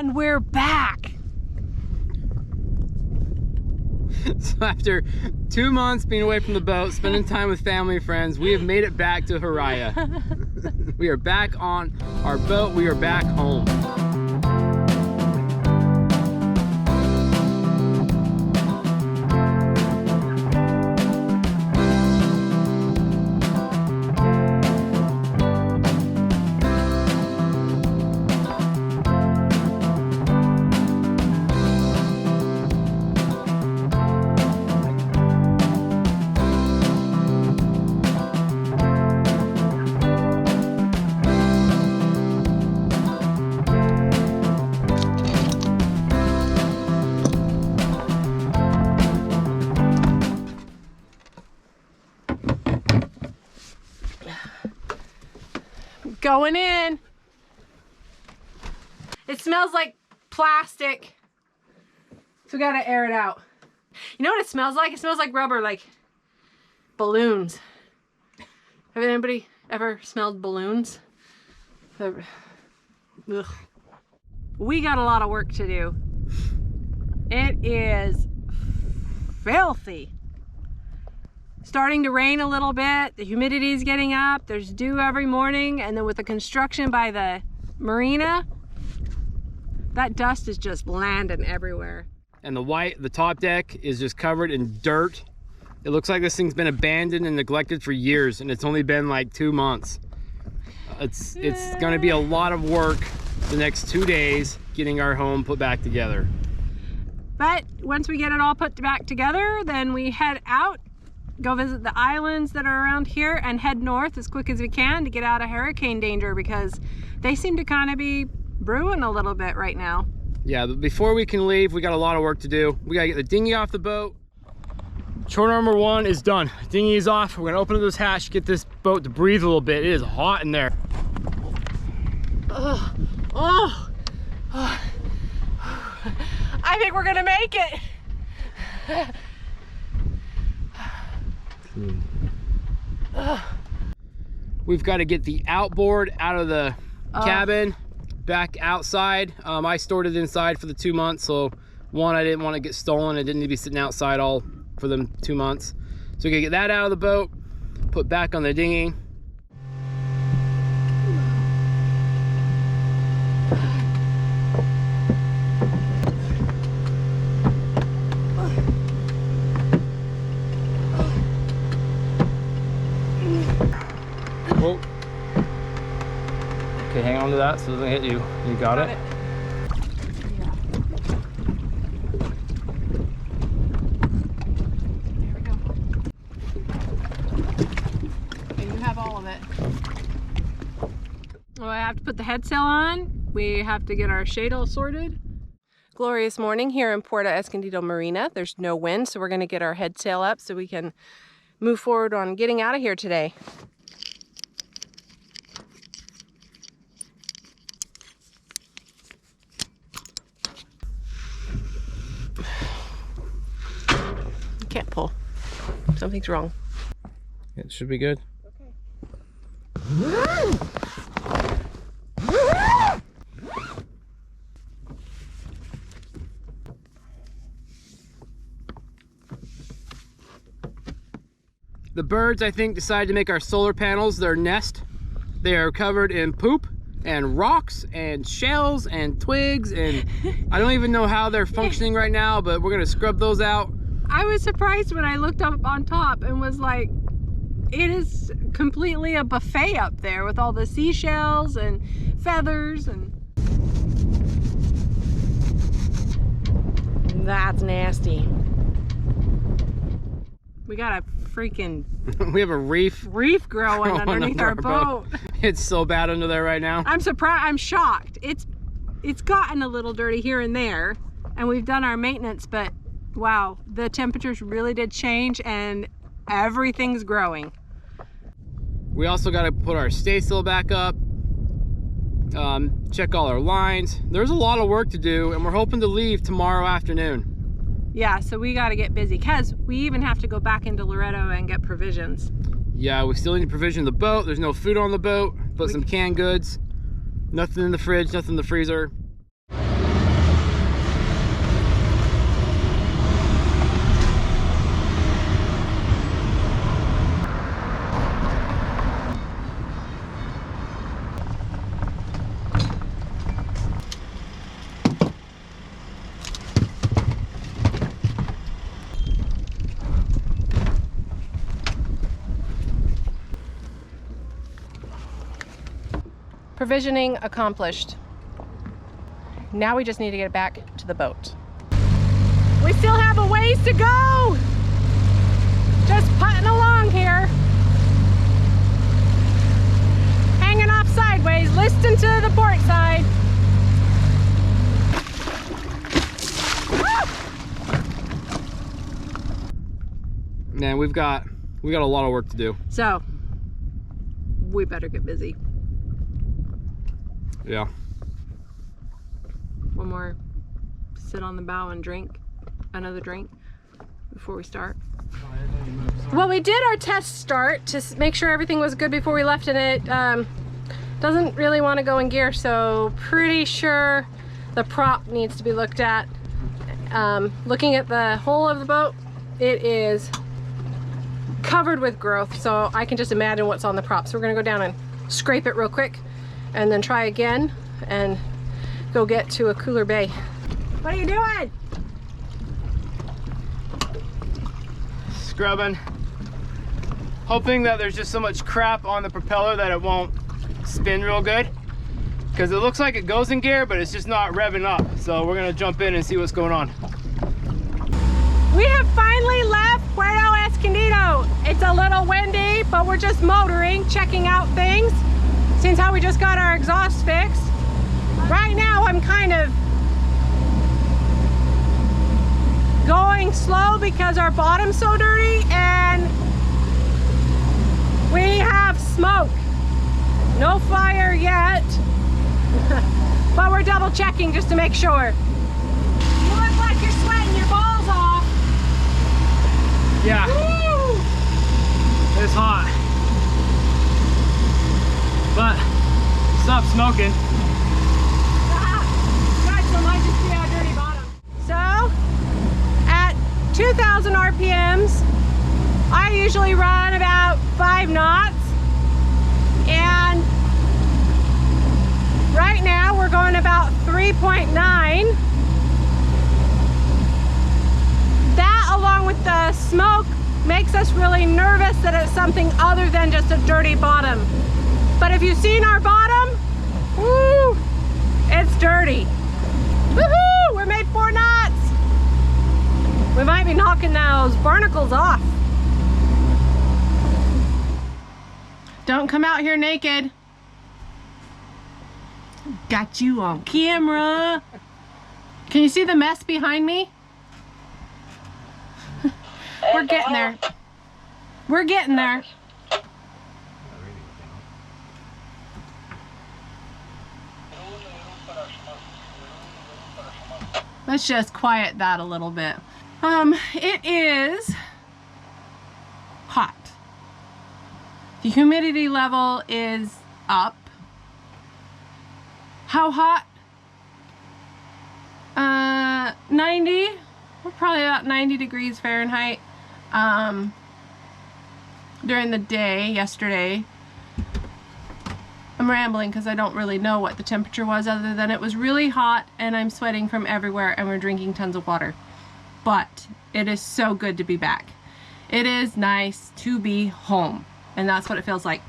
And we're back. So after 2 months being away from the boat, spending time with family and friends, we have made it back to Hiraya. We are back on our boat. We are back home. Going in. It smells like plastic, so we gotta air it out. You know what it smells like? It smells like rubber, like balloons. Have anybody ever smelled balloons? Ugh. We got a lot of work to do. It is filthy. Starting to rain a little bit, the humidity is getting up, there's dew every morning, and then with the construction by the marina, that dust is just landing everywhere. And the top deck is just covered in dirt. It looks like this thing's been abandoned and neglected for years, and it's only been like 2 months. It's gonna be a lot of work the next 2 days getting our home put back together. But once we get it all put back together, then we head out, go visit the islands that are around here, and head north as quick as we can to get out of hurricane danger, because they seem to kind of be brewing a little bit right now. Yeah, but before we can leave, we got a lot of work to do. We gotta get the dinghy off the boat. Chore number 1 is done. Dinghy is off. We're gonna open up this hatch, get this boat to breathe a little bit. It is hot in there. Oh, oh, oh. I think we're gonna make it. We've got to get the outboard out of the cabin, back outside. I stored it inside for the 2 months, so one, I didn't want to get stolen. It didn't need to be sitting outside all for them 2 months. So we gotta get that out of the boat, put back on the dinghy. Whoa. Okay, hang on to that so it doesn't hit you. You got it? Yeah. There we go. And you have all of it. Well, I have to put the head sail on. We have to get our shade all sorted. Glorious morning here in Puerto Escondido Marina. There's no wind, so we're going to get our head sail up so we can move forward on getting out of here today. Can't pull. Something's wrong. It should be good. Okay. The birds, I think, decided to make our solar panels their nest. They are covered in poop and rocks and shells and twigs, and I don't even know how they're functioning right now, but we're gonna scrub those out. I was surprised when I looked up on top and was like, it is completely a buffet up there with all the seashells and feathers, and that's nasty. We got a freaking we have a reef growing underneath our boat. It's so bad under there right now. I'm surprised. I'm shocked. It's gotten a little dirty here and there, and we've done our maintenance, but wow, the temperatures really did change and everything's growing. We also got to put our staysail back up, check all our lines. There's a lot of work to do, and we're hoping to leave tomorrow afternoon. Yeah, so we got to get busy, because we even have to go back into Loretto and get provisions. Yeah, we still need to provision the boat. There's no food on the boat, but some canned goods. Nothing in the fridge, nothing in the freezer. provisioning accomplished. Now we just need to get back to the boat. We still have a ways to go. Just putting along here. Hanging off sideways, listening to the port side. Man, we got a lot of work to do. So, we better get busy. Yeah. One more sit on the bow and drink another drink before we start. Well, we did our test start to make sure everything was good before we left, and it doesn't really want to go in gear, so pretty sure the prop needs to be looked at. Looking at the hull of the boat, it is covered with growth, so I can just imagine what's on the prop. So we're gonna go down and scrape it real quick and then try again and go get to a cooler bay. What are you doing? Scrubbing. Hoping that there's just so much crap on the propeller that it won't spin real good. Because it looks like it goes in gear, but it's just not revving up. So we're gonna jump in and see what's going on. We have finally left Puerto Escondido. It's a little windy, but we're just motoring, checking out things. Since how we just got our exhaust fixed. Right now I'm kind of going slow because our bottom's so dirty and we have smoke. No fire yet, but we're double checking just to make sure. You look like you're sweating your balls off. Yeah. Woo! It's hot. But stop smoking. Not so much to see our dirty bottom. So, at 2,000 RPMs, I usually run about 5 knots. And right now we're going about 3.9. That, along with the smoke, makes us really nervous that it's something other than just a dirty bottom. But if you've seen our bottom, woo, it's dirty. Woohoo! We made 4 knots. We might be knocking those barnacles off. Don't come out here naked. Got you on camera. Can you see the mess behind me? We're getting there. We're getting there. Let's just quiet that a little bit. It is hot. The humidity level is up. How hot? 90. We're probably about 90 degrees Fahrenheit. During the day, yesterday. I'm rambling because I don't really know what the temperature was other than it was really hot and I'm sweating from everywhere and we're drinking tons of water. But it is so good to be back. It is nice to be home, and that's what it feels like.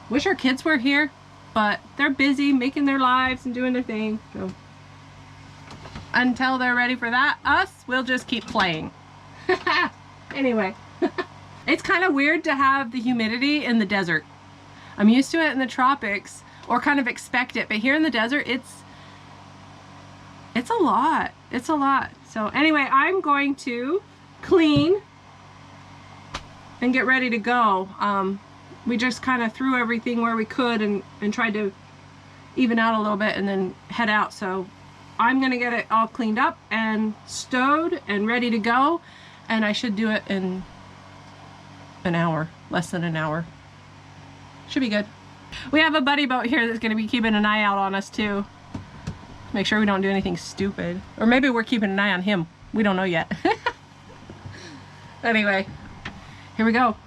Wish our kids were here, but they're busy making their lives and doing their thing. So until they're ready for that, we'll just keep playing. Anyway, it's kind of weird to have the humidity in the desert. I'm used to it in the tropics, or kind of expect it, but here in the desert, it's a lot. It's a lot. So anyway, I'm going to clean and get ready to go. We just kind of threw everything where we could and tried to even out a little bit and then head out. So I'm gonna get it all cleaned up and stowed and ready to go, and I should do it in an hour, less than an hour. Should be good. We have a buddy boat here that's gonna be keeping an eye out on us too. Make sure we don't do anything stupid. Or maybe we're keeping an eye on him. We don't know yet. Anyway, here we go.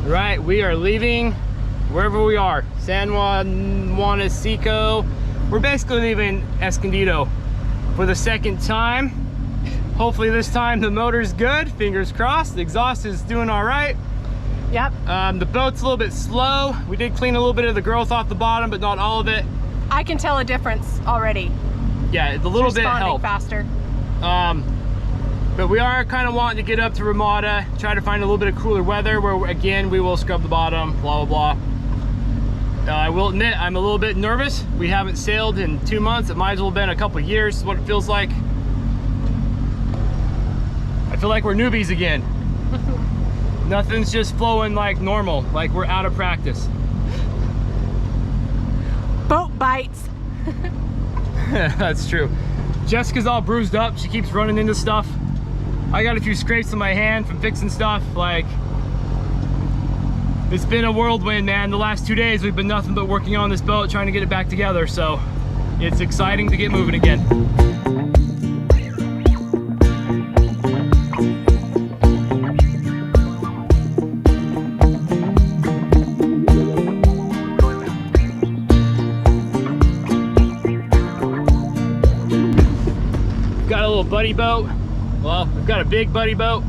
Right, we are leaving wherever we are. San Juanesco. We're basically leaving Escondido for the second time. Hopefully this time the motor's good, fingers crossed. The exhaust is doing all right. Yep. The boat's a little bit slow. We did clean a little bit of the growth off the bottom, but not all of it. I can tell a difference already. Yeah, a little bit helped. Faster. But we are kind of wanting to get up to Ramada, try to find a little bit of cooler weather where, again, we will scrub the bottom, blah, blah, blah. I will admit, I'm a little bit nervous. We haven't sailed in 2 months. It might as well have been a couple of years, is what it feels like. I feel like we're newbies again. Nothing's just flowing like normal, like we're out of practice. Boat bites. That's true. Jessica's all bruised up. She keeps running into stuff. I got a few scrapes on my hand from fixing stuff. Like, it's been a whirlwind, man. The last 2 days we've been nothing but working on this boat, trying to get it back together. So it's exciting to get moving again. Got a little buddy boat. Well, we've got a big buddy boat.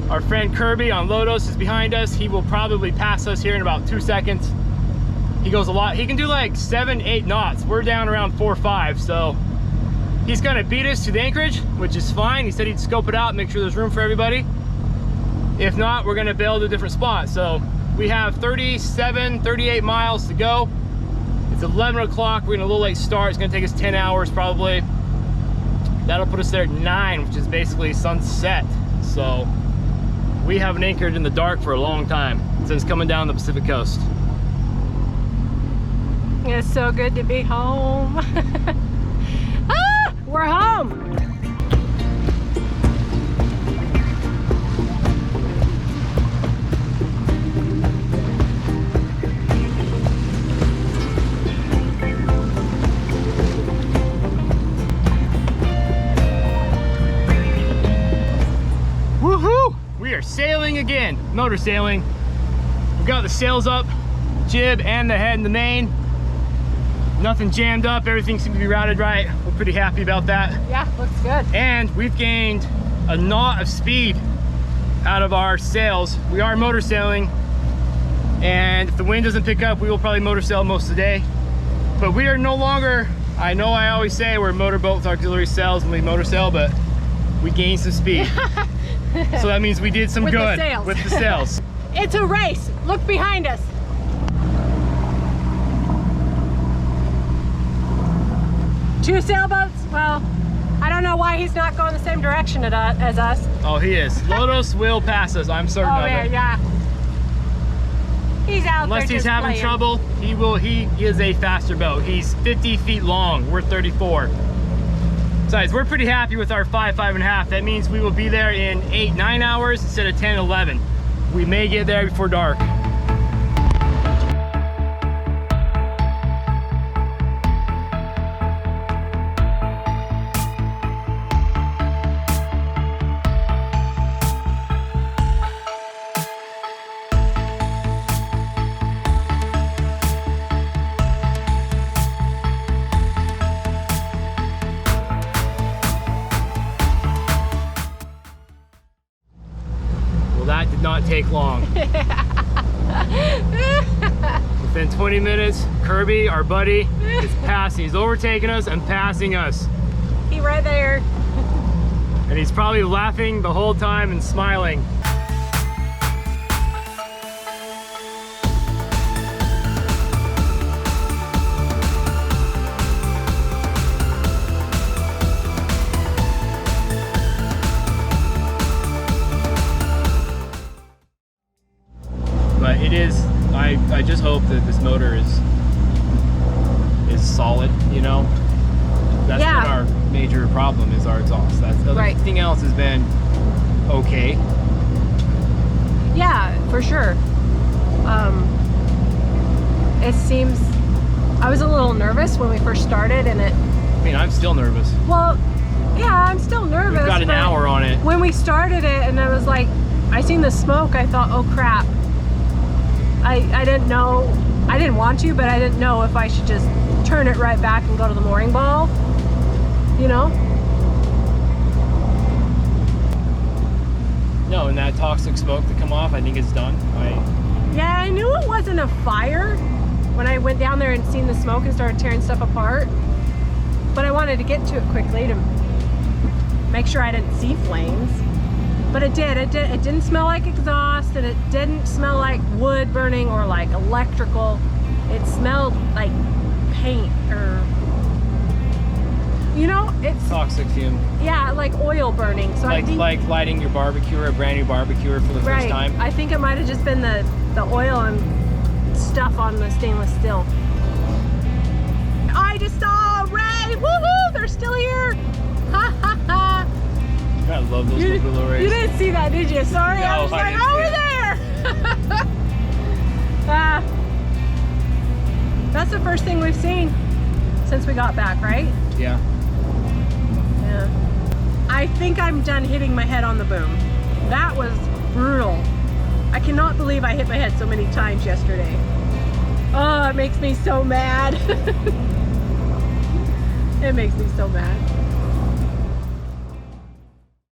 Our friend Kirby on Lodos is behind us. He will probably pass us here in about 2 seconds. He goes a lot. He can do like 7, 8 knots. We're down around 4 or 5, so he's gonna beat us to the anchorage, which is fine. He said he'd scope it out, make sure there's room for everybody. If not, we're gonna bail to a different spot. So we have 37, 38 miles to go. It's 11 o'clock. We're gonna a little late start. It's gonna take us 10 hours probably. That'll put us there at 9, which is basically sunset. So we haven't anchored in the dark for a long time since coming down the Pacific coast. It's so good to be home. Ah, we're home. We are sailing again, motor sailing. We've got the sails up, jib and the head and the main. Nothing jammed up, everything seems to be routed right. We're pretty happy about that. Yeah, looks good. And we've gained a knot of speed out of our sails. We are motor sailing, and if the wind doesn't pick up, we will probably motor sail most of the day. But we are no longer, I know I always say we're a motorboat with auxiliary sails when we motor sail, but we gained some speed. So that means we did some good with the sails. It's a race. Look behind us. Two sailboats? Well, I don't know why he's not going the same direction as us. Oh, he is. Lodos will pass us, I'm certain of it. Yeah. He's out Unless there he's just having playing. trouble, he is a faster boat. He's 50 feet long, we're 34. Besides, we're pretty happy with our 5.5. That means we will be there in 8, 9 hours instead of 10, 11. We may get there before dark. That did not take long. Within 20 minutes, Kirby, our buddy, is passing. He's overtaking us and passing us. He right there. And he's probably laughing the whole time and smiling. But it is, I just hope that this motor is solid, you know? That's what our major problem is, our exhaust. That's everything else has been okay. Yeah, for sure. It seems, I was a little nervous when we first started and I mean, I'm still nervous. Well, yeah, I'm still nervous. We've got an hour on it. When we started it and I was like, I seen the smoke, I thought, oh crap. I didn't know, I didn't want to, but I didn't know if I should just turn it right back and go to the mooring ball, you know? No, and that toxic smoke to come off, I think it's done. Yeah, I knew it wasn't a fire when I went down there and seen the smoke and started tearing stuff apart. But I wanted to get to it quickly to make sure I didn't see flames. But it did. It didn't smell like exhaust, and it didn't smell like wood burning or like electrical. It smelled like paint, or, you know, it's toxic fume. Yeah, like oil burning. So like, I think, like lighting your barbecue, or a brand new barbecue for the first time. I think it might have just been the oil and stuff on the stainless steel. I just saw Ray. Woohoo! They're still here. Ha ha ha. I love those little rays. You didn't see that, did you? Sorry, No, I was like, over there. That's the first thing we've seen since we got back, right? Yeah. Yeah. I think I'm done hitting my head on the boom. That was brutal. I cannot believe I hit my head so many times yesterday. Oh, it makes me so mad. It makes me so mad.